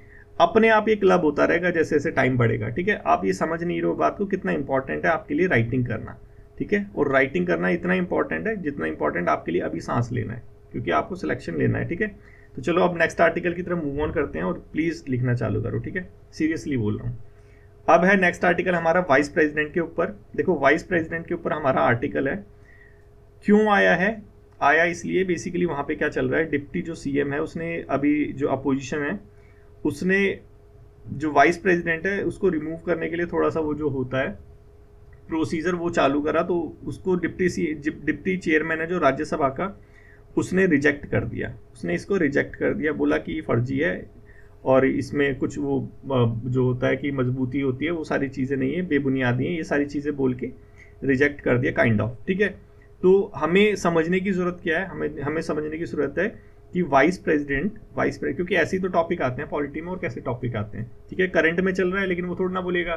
अपने आप ये क्लब होता रहेगा जैसे जैसे टाइम बढ़ेगा। ठीक है, आप ये समझ नहीं रहे हो बात को, कितना इंपॉर्टेंट है आपके लिए राइटिंग करना। ठीक है, और राइटिंग करना इतना इंपॉर्टेंट है जितना इंपॉर्टेंट आपके लिए अभी सांस लेना है, क्योंकि आपको सिलेक्शन लेना है। ठीक है, तो चलो अब नेक्स्ट आर्टिकल की तरफ मूव ऑन करते हैं, और प्लीज लिखना चालू करो। ठीक है, सीरियसली बोल रहा हूँ। अब है नेक्स्ट आर्टिकल हमारा वाइस प्रेसिडेंट के ऊपर। देखो वाइस प्रेसिडेंट के ऊपर हमारा आर्टिकल है, क्यों आया है, आया इसलिए बेसिकली वहां पे क्या चल रहा है, डिप्टी जो सीएम है उसने अभी, जो अपोजिशन है उसने जो वाइस प्रेसिडेंट है उसको रिमूव करने के लिए थोड़ा सा वो जो होता है प्रोसीजर वो चालू करा, तो उसको डिप्टी चेयरमैन है जो राज्यसभा का, उसने रिजेक्ट कर दिया, उसने इसको रिजेक्ट कर दिया, बोला कि फर्जी है और इसमें कुछ वो जो होता है कि मजबूती होती है वो सारी चीज़ें नहीं है, बेबुनियादी है, ये सारी चीज़ें बोल के रिजेक्ट कर दिया काइंड ऑफ। ठीक है, तो हमें समझने की जरूरत क्या है, हमें समझने की जरूरत है कि वाइस प्रेसिडेंट, क्योंकि ऐसे ही तो टॉपिक आते हैं पॉलिटी में, और कैसे टॉपिक आते हैं। ठीक है, करंट में चल रहा है, लेकिन वो थोड़ा ना बोलेगा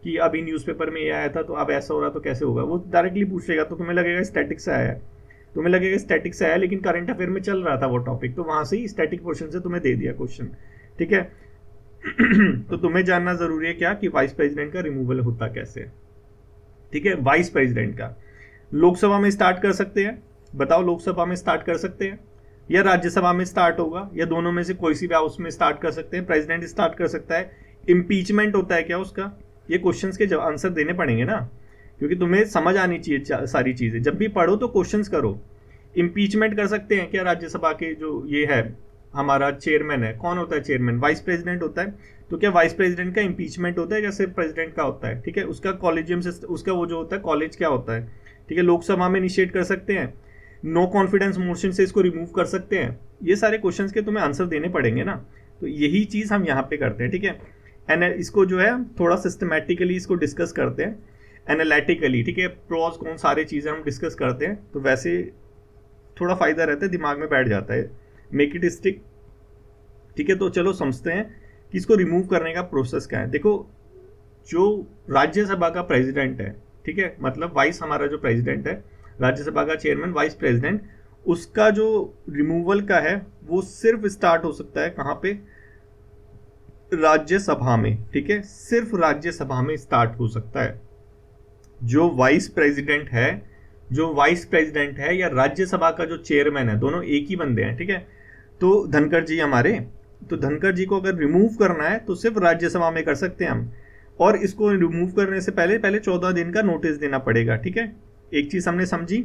कि अभी न्यूज़पेपर में ये आया था तो अब ऐसा हो रहा तो कैसे होगा, वो डायरेक्टली पूछेगा, तो तुम्हें लगेगा स्टैटिक से आया है, तुम्हें लगेगा स्टैटिक से आया, लेकिन करंट अफेयर में चल रहा था वो टॉपिक, तो वहां से ही स्टैटिक पोर्शन से तुम्हें दे दिया क्वेश्चन। ठीक है, तो तुम्हें जानना जरूरी है क्या कि वाइस प्रेसिडेंट का रिमूवल होता कैसे है। ठीक है, वाइस प्रेसिडेंट का लोकसभा में स्टार्ट कर सकते हैं, बताओ लोकसभा में स्टार्ट कर सकते हैं या राज्यसभा में स्टार्ट होगा, या दोनों में से कोई सी भी हाउस में स्टार्ट कर सकते हैं, प्रेसिडेंट स्टार्ट कर सकता है। इम्पीचमेंट होता है क्या उसका, ये क्वेश्चंस के आंसर देने पड़ेंगे ना, क्योंकि तुम्हें समझ आनी चाहिए सारी चीजें, जब भी पढ़ो तो क्वेश्चंस करो। इम्पीचमेंट कर सकते हैं क्या राज्यसभा के जो ये है हमारा चेयरमैन है, कौन होता है चेयरमैन, वाइस प्रेसिडेंट होता है, तो क्या वाइस प्रेसिडेंट का इम्पीचमेंट होता है जैसे प्रेसिडेंट का होता है। ठीक है, उसका कॉलेजियम से उसका वो जो होता है कॉलेज क्या होता है। ठीक है, लोकसभा में इनिशिएट कर सकते हैं, नो कॉन्फिडेंस मोशन से इसको रिमूव कर सकते हैं, ये सारे क्वेश्चंस के तुम्हें आंसर देने पड़ेंगे ना, तो यही चीज हम यहाँ पे करते हैं। ठीक है, एंड इसको जो है थोड़ा सिस्टमैटिकली इसको डिस्कस करते हैं, एनालिटिकली। ठीक है, प्रोज कौन सारी चीजें हम डिस्कस करते हैं, तो वैसे थोड़ा फायदा रहता है, दिमाग में बैठ जाता है, मेक इट स्टिक। ठीक है, तो चलो समझते हैं कि इसको रिमूव करने का प्रोसेस क्या है। देखो जो राज्यसभा का प्रेसिडेंट है, ठीक है, मतलब वाइस हमारा जो प्रेसिडेंट है, राज्यसभा का चेयरमैन वाइस प्रेसिडेंट, उसका जो रिमूवल का है वो सिर्फ स्टार्ट हो सकता है कहाँ पे, राज्यसभा में। ठीक है, सिर्फ राज्यसभा में स्टार्ट हो सकता है। जो वाइस प्रेसिडेंट है या राज्यसभा का जो चेयरमैन है, दोनों एक ही बंदे हैं। ठीक है, तो धनखड़ जी हमारे, तो धनखड़ जी को अगर रिमूव करना है तो सिर्फ राज्यसभा में कर सकते हैं हम, और इसको रिमूव करने से पहले 14 दिन का नोटिस देना पड़ेगा। ठीक है, एक चीज हमने समझी,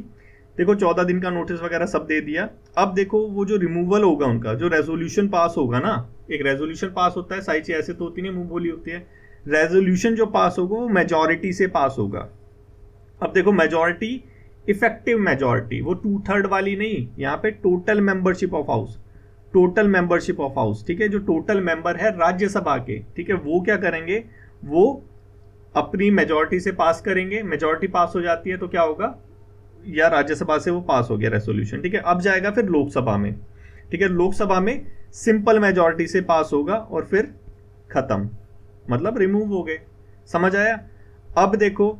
देखो 14 दिन का नोटिस वगैरह सब दे दिया। अब देखो वो जो रिमूवल होगा उनका, जो रेजोल्यूशन पास होगा ना, एक रेजोल्यूशन पास होता है, सारी चीज ऐसे तो होती नहीं, मुंह बोली होती है, रेजोल्यूशन जो पास होगा वो मेजॉरिटी से पास होगा। अब देखो मेजॉरिटी, इफेक्टिव मेजॉरिटी, वो 2/3 वाली नहीं, यहाँ पे total membership of house, total membership of house. ठीक है, जो टोटल मेंबर है राज्यसभा के, ठीक है, वो क्या करेंगे, वो अपनी मेजॉरिटी से पास करेंगे, मेजॉरिटी पास हो जाती है तो क्या होगा, या राज्यसभा से वो पास हो गया रेसोल्यूशन, ठीक है। अब जाएगा फिर लोकसभा में, ठीक है। लोकसभा में सिंपल मेजॉरिटी से पास होगा और फिर खत्म, मतलब रिमूव हो गए। समझ आया? अब देखो,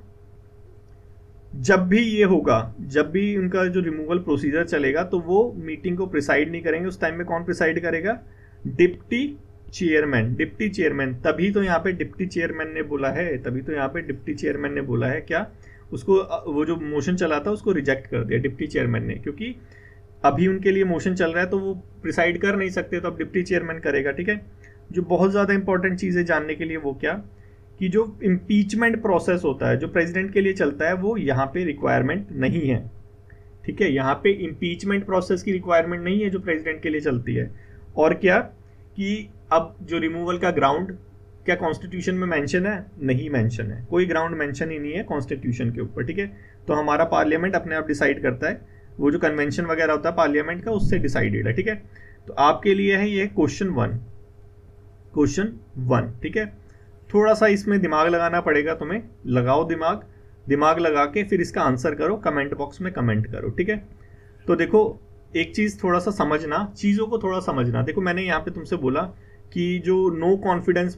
जब भी ये होगा, जब भी उनका जो रिमूवल प्रोसीजर चलेगा, तो वो मीटिंग को प्रिसाइड नहीं करेंगे। उस टाइम में कौन प्रिसाइड करेगा? Deputy chairman. डिप्टी चेयरमैन, तभी तो यहाँ पे डिप्टी चेयरमैन ने बोला है, तभी तो यहाँ पे डिप्टी चेयरमैन ने बोला है क्या, उसको वो जो मोशन चला था उसको रिजेक्ट कर दिया डिप्टी चेयरमैन ने, क्योंकि अभी उनके लिए मोशन चल रहा है तो वो प्रिसाइड कर नहीं सकते, तो अब डिप्टी चेयरमैन करेगा, ठीक है। जो बहुत ज़्यादा इंपॉर्टेंट चीज़ है जानने के लिए, वो क्या, कि जो इम्पीचमेंट प्रोसेस होता है जो प्रेसिडेंट के लिए चलता है, वो यहाँ पे रिक्वायरमेंट नहीं है, ठीक है। यहाँ पे इम्पीचमेंट प्रोसेस की रिक्वायरमेंट नहीं है जो प्रेसिडेंट के लिए चलती है। और क्या, कि अब जो रिमूवल का ग्राउंड क्या कॉन्स्टिट्यूशन में मेंशन है? नहीं मेंशन है, कोई ग्राउंड मेंशन ही नहीं है कॉन्स्टिट्यूशन के ऊपर, ठीक है। तो हमारा पार्लियामेंट अपने आप डिसाइड करता है, वो जो कन्वेंशन वगैरह होता है पार्लियामेंट का, उससे डिसाइडेड है, ठीक है। तो आपके लिए है ये क्वेश्चन वन, ठीक है। थोड़ा सा इसमें दिमाग लगाना पड़ेगा तुम्हें, लगाओ दिमाग लगा के फिर इसका आंसर करो, कमेंट बॉक्स में कमेंट करो, ठीक है। तो देखो, एक चीज़ थोड़ा सा समझना, चीज़ों को थोड़ा समझना। देखो, मैंने यहाँ पे तुमसे बोला कि जो नो कॉन्फिडेंस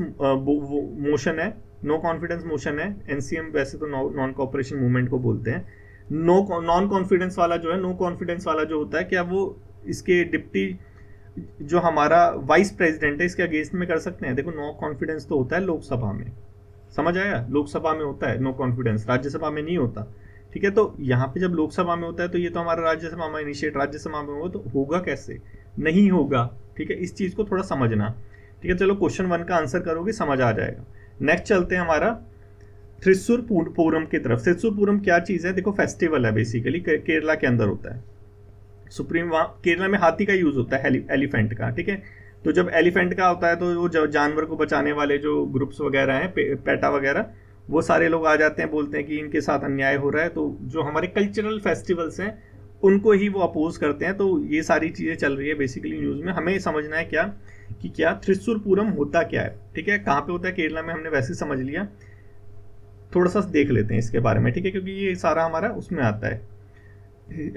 मोशन है, एनसीएम वैसे तो नॉन कॉपरेशन मूवमेंट को बोलते हैं। नॉन कॉन्फिडेंस वाला जो है, नो कॉन्फिडेंस वाला जो होता है, क्या वो इसके डिप्टी जो हमारा वाइस प्रेसिडेंट है इसके अगेंस्ट में कर सकते हैं? देखो, नो कॉन्फिडेंस तो होता है लोकसभा में, समझ आया? लोकसभा में होता है नो कॉन्फिडेंस, राज्यसभा में नहीं होता, ठीक है। तो यहाँ पे जब लोकसभा में होता है तो ये तो हमारा राज्यसभा में इनिशिएट, राज्यसभा में होगा, तो होगा कैसे? नहीं होगा, ठीक है। इस चीज़ को थोड़ा समझना, ठीक है। चलो, क्वेश्चन 1 का आंसर करोगे, समझ आ जाएगा। नेक्स्ट चलते हैं हमारा थ्रिसुर पूरम की तरफ। थ्रिसुर पूरम क्या चीज़ है? देखो, फेस्टिवल है, बेसिकली केरला के अंदर होता है। सुप्रीम, वहाँ केरला में हाथी का यूज़ होता है, एलिफेंट का, ठीक है। तो जब एलिफेंट का होता है तो वो जानवर को बचाने वाले जो ग्रुप्स वगैरह हैं, पेटा वगैरह, वो सारे लोग आ जाते हैं, बोलते हैं कि इनके साथ अन्याय हो रहा है। तो जो हमारे कल्चरल फेस्टिवल्स हैं उनको ही वो अपोज करते हैं। तो ये सारी चीज़ें चल रही है बेसिकली न्यूज़ में। हमें समझना है क्या, कि क्या थ्रिसुर पूरम होता क्या है, ठीक है। कहाँ पे होता है? केरला में, हमने वैसे समझ लिया। थोड़ा सा देख लेते हैं इसके बारे में, ठीक है, क्योंकि ये सारा हमारा उसमें आता है,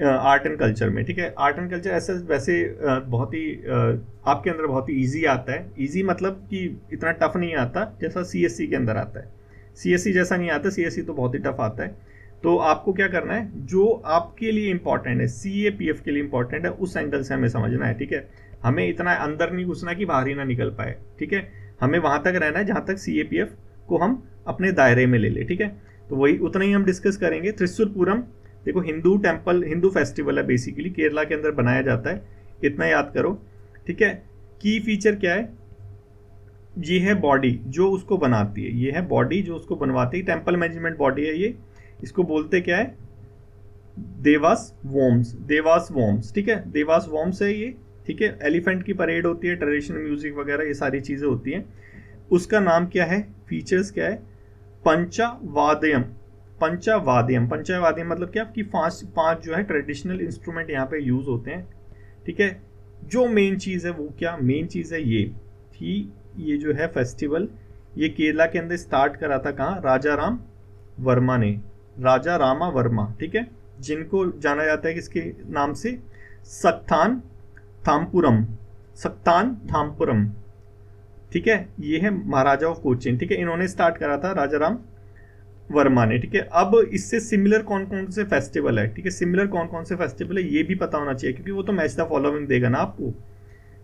आर्ट एंड कल्चर में, ठीक है। आर्ट एंड कल्चर ऐसे वैसे बहुत ही आपके अंदर बहुत ही ईजी आता है। ईजी मतलब कि इतना टफ नहीं आता जैसा सीएससी के अंदर आता है। सीएससी जैसा नहीं आता, सीएससी तो बहुत ही टफ आता है। तो आपको क्या करना है, जो आपके लिए इंपॉर्टेंट है, सीएपीएफ के लिए इंपॉर्टेंट है, उस एंगल से हमें समझना है, ठीक है। हमें इतना अंदर नहीं घुसना कि बाहर ही ना निकल पाए, ठीक है। हमें वहां तक रहना है जहां तक सीएपीएफ को हम अपने दायरे में ले ले, ठीक है। तो वही उतना ही हम डिस्कस करेंगे। थ्रिसुर पूरम देखो, हिंदू टेम्पल, हिंदू फेस्टिवल है, बेसिकली केरला के अंदर बनाया जाता है, इतना याद करो, ठीक है। की फीचर क्या है? ये है बॉडी जो उसको बनाती है, ये है बॉडी जो उसको बनवाती है, टेम्पल मैनेजमेंट बॉडी है ये। इसको बोलते क्या है? देवास वॉर्म्स, ठीक है। देवास वॉर्म्स है ये, ठीक है। एलिफेंट की परेड होती है, ट्रेडिशनल म्यूजिक वगैरह, ये सारी चीज़ें होती हैं। उसका नाम क्या है? फीचर्स क्या है? पंचावाद्यम मतलब क्या, कि पांच जो है ट्रेडिशनल इंस्ट्रूमेंट यहाँ पे यूज होते हैं, ठीक है। जो मेन चीज़ है वो क्या? मेन चीज़ है ये कि ये जो है फेस्टिवल, ये केरला के अंदर स्टार्ट करा था कहाँ? राजा रामा वर्मा, ठीक है, जिनको जाना जाता है किसके नाम से? सक्तान थाम्पुरम, ठीक है। ये है महाराजा ऑफ कोचिन, ठीक है। इन्होंने स्टार्ट करा था राजा राम वर्मा ने, ठीक है। अब इससे सिमिलर कौन कौन से फेस्टिवल है, ठीक है, सिमिलर कौन कौन से फेस्टिवल है ये भी पता होना चाहिए, क्योंकि वो तो मैच द फॉलोइंग देगा ना आपको,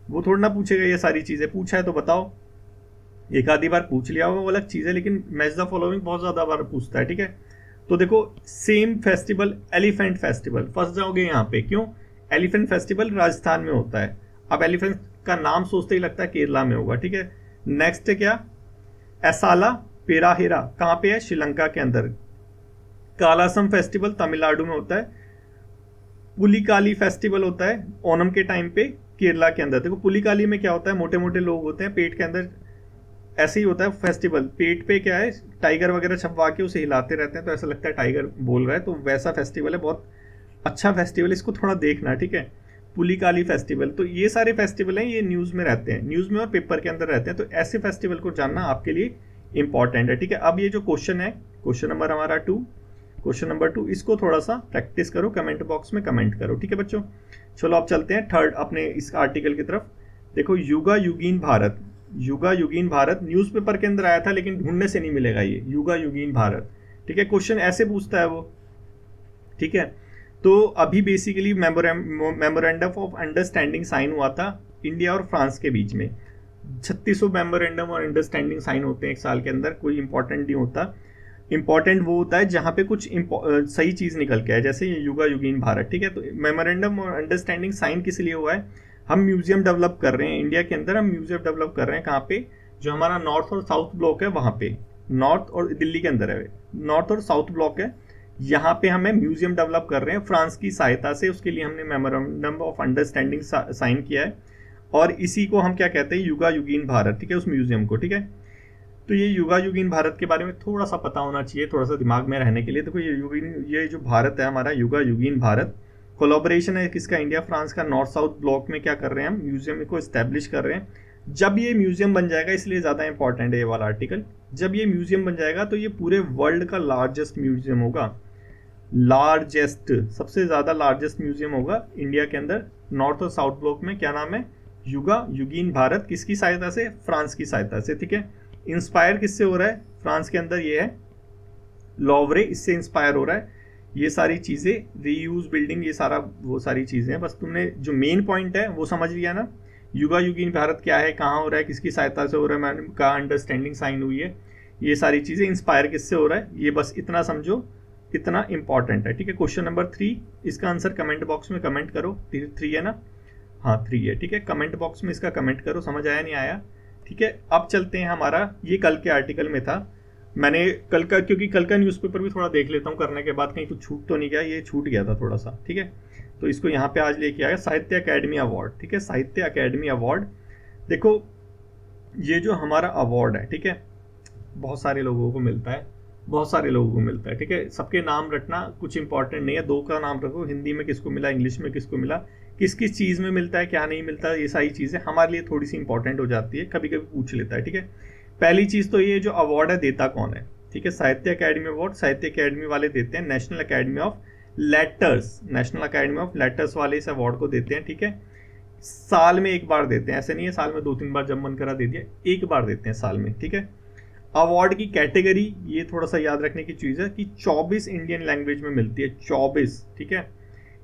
वो थोड़ा ना पूछेगा ये सारी चीज़ें। पूछा है तो बताओ, एक आधी बार पूछ लिया होगा वो अलग चीज़ है, लेकिन मैच द फॉलोइंग बहुत ज़्यादा बार पूछता है, ठीक है। तो देखो, सेम फेस्टिवल, एलिफेंट फेस्टिवल, फंस जाओगे यहाँ पे, क्यों? एलिफेंट फेस्टिवल राजस्थान में होता है। अब एलिफेंट का नाम सोचते ही लगता है केरला में होगा, ठीक है। नेक्स्ट है क्या? एसाला पेराहेरा, कहाँ पे है? श्रीलंका के अंदर। कालासम फेस्टिवल तमिलनाडु में होता है। पुलिकाली फेस्टिवल होता है ओणम के टाइम पे केरला के अंदर। देखो, पुलिकाली में क्या होता है? मोटे मोटे लोग होते हैं, पेट के अंदर ऐसे ही होता है फेस्टिवल, पेट पे क्या है, टाइगर वगैरह छपवा के उसे हिलाते रहते हैं, तो ऐसा लगता है टाइगर बोल रहा है, तो वैसा फेस्टिवल है, बहुत अच्छा फेस्टिवल है, इसको थोड़ा देखना, ठीक है। पुलिकाली फेस्टिवल, तो ये सारे फेस्टिवल हैं, ये न्यूज़ में रहते हैं, न्यूज़ में और पेपर के अंदर रहते हैं, तो ऐसे फेस्टिवल को जानना आपके लिए इंपॉर्टेंट है, ठीक है। अब ये जो क्वेश्चन है, क्वेश्चन नंबर हमारा 2, क्वेश्चन नंबर 2, इसको थोड़ा सा प्रैक्टिस करो, कमेंट बॉक्स में कमेंट करो, ठीक है बच्चों। चलो अब चलते हैं थर्ड अपने इस आर्टिकल की तरफ। देखो युगा युगीन भारत, युगा युगीन भारत न्यूज़पेपर के अंदर आया था लेकिन ढूंढने से नहीं मिलेगा ये युगा युगीन भारत, ठीक है। क्वेश्चन ऐसे पूछता है वो, ठीक है। तो अभी basically memorandum of understanding sign हुआ था इंडिया और फ्रांस के बीच में। 3600 मेमोरेंडम और अंडरस्टैंडिंग साइन होते हैं एक साल के अंदर, कोई इंपॉर्टेंट नहीं होता। इंपॉर्टेंट वो होता है जहाँ पे कुछ सही चीज़ निकल के आए, जैसे ये युगा युगीन भारत, ठीक है। तो मेमोरेंडम और अंडरस्टैंडिंग साइन किस लिए हुआ है, हम म्यूजियम डेवलप कर रहे हैं इंडिया के अंदर, हम म्यूजियम डेवलप कर रहे हैं कहाँ पे, जो हमारा नॉर्थ और साउथ ब्लॉक है वहाँ पे, नॉर्थ और दिल्ली के अंदर है, नॉर्थ और साउथ ब्लॉक है, यहाँ पे हमें म्यूजियम डेवलप कर रहे हैं फ्रांस की सहायता से। उसके लिए हमने मेमोरेंडम ऑफ अंडरस्टैंडिंग साइन किया है और इसी को हम क्या कहते हैं, युगा युगीन भारत, ठीक है, उस म्यूजियम को, ठीक है। तो ये युगा युगीन भारत के बारे में थोड़ा सा पता होना चाहिए, थोड़ा सा दिमाग में रहने के लिए। देखो ये जो भारत है हमारा युगा युगीन भारत, कोलैबोरेशन है किसका, इंडिया फ्रांस का, नॉर्थ साउथ ब्लॉक में क्या कर रहे हैं हम, म्यूजियम को इस्टेब्लिश कर रहे हैं। जब ये म्यूजियम बन जाएगा, इसलिए ज़्यादा इंपॉर्टेंट है ये वाला आर्टिकल, जब ये म्यूजियम बन जाएगा तो ये पूरे वर्ल्ड का लार्जेस्ट म्यूजियम होगा, लार्जेस्ट, सबसे ज़्यादा लार्जेस्ट म्यूजियम होगा इंडिया के अंदर, नॉर्थ और साउथ ब्लॉक में। क्या नाम है, युगा युगीन भारत, किसकी सहायता से, फ्रांस की सहायता से, ठीक है। इंस्पायर किससे हो रहा है, फ्रांस के अंदर ये है लॉवरे, इससे इंस्पायर हो रहा है। ये सारी चीज़ें, रीयूज बिल्डिंग, ये सारा वो सारी चीज़ें हैं। बस तुमने जो मेन पॉइंट है वो समझ लिया ना, युगा युगीन भारत क्या है, कहाँ हो रहा है, किसकी सहायता से हो रहा है, मैंने कहा अंडरस्टैंडिंग साइन हुई है, ये सारी चीज़ें, इंस्पायर किससे हो रहा है, ये बस इतना समझो, इतना इंपॉर्टेंट है, ठीक है। क्वेश्चन नंबर 3, इसका आंसर कमेंट बॉक्स में कमेंट करो। 3 है ना, हाँ 3 है, ठीक है। कमेंट बॉक्स में इसका कमेंट करो, समझ आया नहीं आया, ठीक है। अब चलते हैं, हमारा ये कल के आर्टिकल में था, मैंने कल का, क्योंकि कल का न्यूज़पेपर भी थोड़ा देख लेता हूँ करने के बाद, कहीं कुछ छूट तो नहीं गया, ये छूट गया था थोड़ा सा, ठीक है। तो इसको यहाँ पे आज लेके आया, साहित्य अकेडमी अवार्ड, ठीक है, साहित्य अकेडमी अवार्ड। देखो ये जो हमारा अवार्ड है, ठीक है, बहुत सारे लोगों को मिलता है, बहुत सारे लोगों को मिलता है, ठीक है। सबके नाम रटना कुछ इंपॉर्टेंट नहीं है, 2 का नाम रखो, हिंदी में किसको मिला, इंग्लिश में किसको मिला, किस किस चीज़ में मिलता है, क्या नहीं मिलता, ये सारी चीज़ें हमारे लिए थोड़ी सी इंपॉर्टेंट हो जाती है, कभी कभी पूछ लेता है, ठीक है। पहली चीज़ तो ये जो अवार्ड है देता कौन है, ठीक है, साहित्य अकेडमी अवार्ड, साहित्य अकेडमी वाले देते हैं, national academy of letters, national academy of letters वाले इस अवार्ड को देते हैं, ठीक है। साल में एक बार देते हैं, ऐसे नहीं है साल में 2-3 बार जब मन करा दे दिया, एक बार देते हैं साल में, ठीक है। अवार्ड की कैटेगरी, ये थोड़ा सा याद रखने की चीज़ है कि 24 इंडियन लैंग्वेज में मिलती है, 24, ठीक है।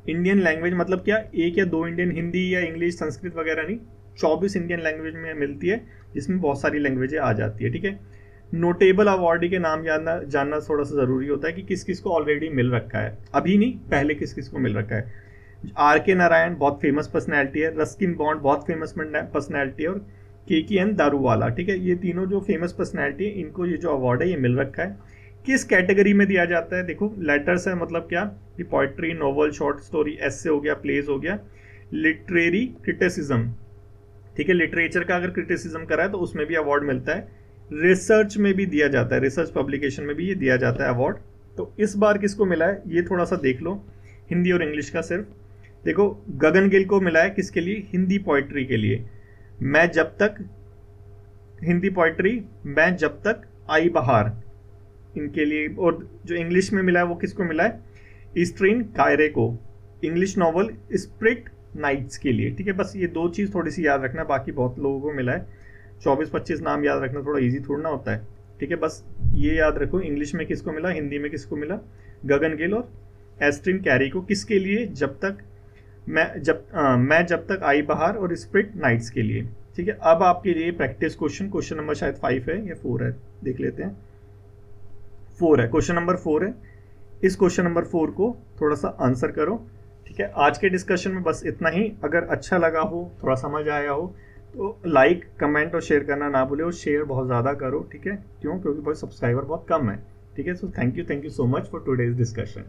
इंडियन लैंग्वेज मतलब क्या, 1 या 2 इंडियन, हिंदी या इंग्लिश संस्कृत वगैरह नहीं, 24 इंडियन लैंग्वेज में मिलती है, जिसमें बहुत सारी लैंग्वेजें आ जाती है, ठीक है। नोटेबल अवार्डी के नाम जानना थोड़ा सा ज़रूरी होता है कि किस किस को ऑलरेडी मिल रखा है, अभी नहीं, पहले किस किस को मिल रखा है। R.K. नारायण बहुत फेमस पर्सनैलिटी है, रस्किन बॉन्ड बहुत फेमस पर्सनैलिटी है, और KKN दारूवाला, ठीक है, ये तीनों जो फेमस पर्सनैलिटी है, इनको ये जो अवार्ड है ये मिल रखा है। किस कैटेगरी में दिया जाता है, देखो लेटर्स है, मतलब क्या, कि पोइट्री, नॉवल, शॉर्ट स्टोरी, एस्से हो गया, प्लेज हो गया, लिटरेरी क्रिटिसिज्म, ठीक है, लिटरेचर का अगर क्रिटिसिज्म करा है तो उसमें भी अवार्ड मिलता है, रिसर्च में भी दिया जाता है, रिसर्च पब्लिकेशन में भी ये दिया जाता है अवार्ड। तो इस बार किसको मिला है ये थोड़ा सा देख लो, हिंदी और इंग्लिश का सिर्फ। देखो गगन गिल को मिला है किसके लिए, हिंदी पोइट्री के लिए, मैं जब तक, हिंदी पोइट्री मैं जब तक आई बहार, इनके लिए। और जो इंग्लिश में मिला है वो किसको मिला है, ईस्ट्रीन कायरे को, इंग्लिश नॉवल स्प्रिट नाइट्स के लिए, ठीक है। बस ये 2 चीज़ थोड़ी सी याद रखना, बाकी बहुत लोगों को मिला है, 24-25 नाम याद रखना थोड़ा इजी थोड़ा ना होता है, ठीक है। बस ये याद रखो, इंग्लिश में किसको मिला, हिंदी में किसको मिला, गगन गिल और एस्ट्रिन कैरी को, किसके लिए, जब तक मैं जब तक आई बहार और स्प्रिट नाइट्स के लिए, ठीक है। अब आपके लिए प्रैक्टिस क्वेश्चन नंबर शायद 5 है या 4 है, देख लेते हैं, 4 है, क्वेश्चन नंबर 4 है। इस क्वेश्चन नंबर 4 को थोड़ा सा आंसर करो, ठीक है। आज के डिस्कशन में बस इतना ही, अगर अच्छा लगा हो, थोड़ा समझ आया हो तो लाइक, कमेंट और शेयर करना ना भूले, और शेयर बहुत ज़्यादा करो, ठीक है। क्यों, क्योंकि बहुत सब्सक्राइबर बहुत कम है, ठीक है। So thank you so much for today's discussion.